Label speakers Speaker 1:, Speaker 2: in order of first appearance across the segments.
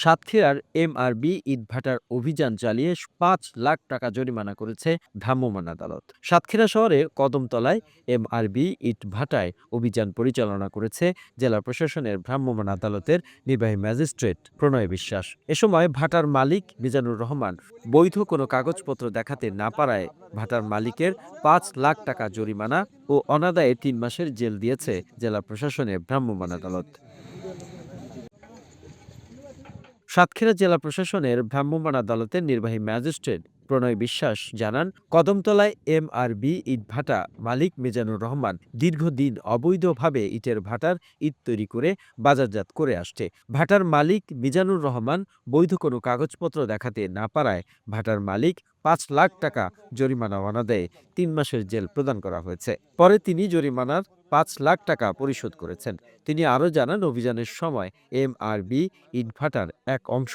Speaker 1: সাতক্ষীরার এমআরবি ইটভাটার অভিযান চালিয়ে ৫ লাখ টাকা জরিমানা করেছে ভ্রাম্যমাণ আদালত। সাতক্ষীরা শহরে কদমতলায় এমআরবি ইটভাটায় অভিযান পরিচালনা করেছে জেলা প্রশাসনের ভ্রাম্যমাণ আদালতের নির্বাহী ম্যাজিস্ট্রেট প্রণয় বিশ্বাস। এ সময় ভাটার মালিক মিজানুর রহমান বৈধ কোনো কাগজপত্র দেখাতে না পারায় ভাটার মালিকের ৫ লাখ টাকা জরিমানা ও অনাদায়ে ৩ মাসের জেল দিয়েছে জেলা প্রশাসনের ভ্রাম্যমাণ আদালত। সাতক্ষীরা জেলা প্রশাসনের ভ্রাম্যমাণ আদালতের নির্বাহী ম্যাজিস্ট্রেট প্রণয় বিশ্বাস জানান, কদমতলায় এমআরবি ইটভাটা মালিক মিজানুর রহমান দীর্ঘদিন অবৈধভাবে ইটের ভাটার ইট তৈরি করে বাজারজাত করে আসছে। ভাটার মালিক মিজানুর রহমান বৈধ কোনো কাগজপত্র দেখাতে না পারায় ভাটার মালিক ৫ লাখ টাকা জরিমানা অনাদায়ে ৩ মাসের জেল প্রদান করা হয়েছে। পরে তিনি জরিমানার ৫ লাখ টাকা পরিশোধ করেছেন। তিনি আরও জানান, অভিযানের সময় এমআরবি ইটভাটার এক অংশ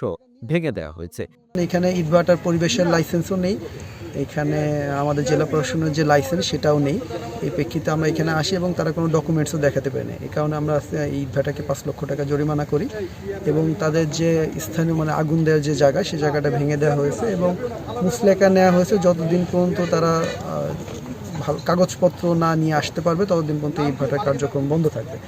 Speaker 1: ভেঙে দেওয়া হয়েছে।
Speaker 2: এখানে ইটভাটার পরিবেশের লাইসেন্সও নেই, এখানে আমাদের জেলা প্রশাসনের যে লাইসেন্স সেটাও নেই। এই প্রেক্ষিতে আমরা এখানে আসি এবং তারা কোনো ডকুমেন্টসও দেখাতে পারে না। এই কারণে আমরা ইটভাটাকে ৫ লক্ষ টাকা জরিমানা করি এবং তাদের যে স্থানীয় আগুন দেওয়ার যে জায়গা, সেই জায়গাটা ভেঙে দেওয়া হয়েছে এবং মুচলেকা নেওয়া হয়েছে যতদিন পর্যন্ত তারা কাগজপত্র না নিয়ে আসতে পারবে ততদিন পর্যন্ত ইটভাটার কার্যক্রম বন্ধ থাকবে।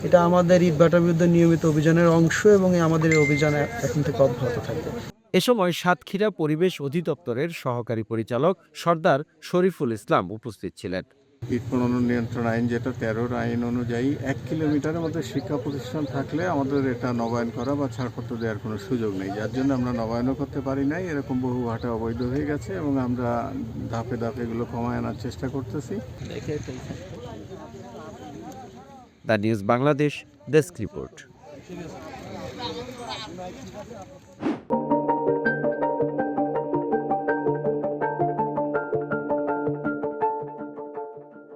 Speaker 2: এটা আমাদের ইটভাটার বিরুদ্ধে নিয়মিত অভিযানের অংশ এবং আমাদের এই অভিযান এখন থেকে অব্যাহত থাকবে।
Speaker 1: এ সময় সাতক্ষীরা পরিবেশ অধিদপ্তরের সহকারী পরিচালক সর্দার শরীফুল ইসলাম উপস্থিত ছিলেন।
Speaker 3: ইট পুনর্নির্মাণ নিয়ন্ত্রণ আইন, যেটা ১৩ আইন অনুযায়ী ১ কিলোমিটারের মধ্যে শিক্ষা প্রতিষ্ঠান থাকলে আমাদের এটা নবায়ন করা বা ছাড়পত্র দেওয়ার কোনো সুযোগ নেই, যার জন্য আমরা নবায়নও করতে পারি নাই। এরকম বহু ভাটা অবৈধ হয়ে গেছে এবং আমরা ধাপে ধাপে এগুলো কমায় আনার চেষ্টা করতেছি।
Speaker 1: The news Bangladesh desk report.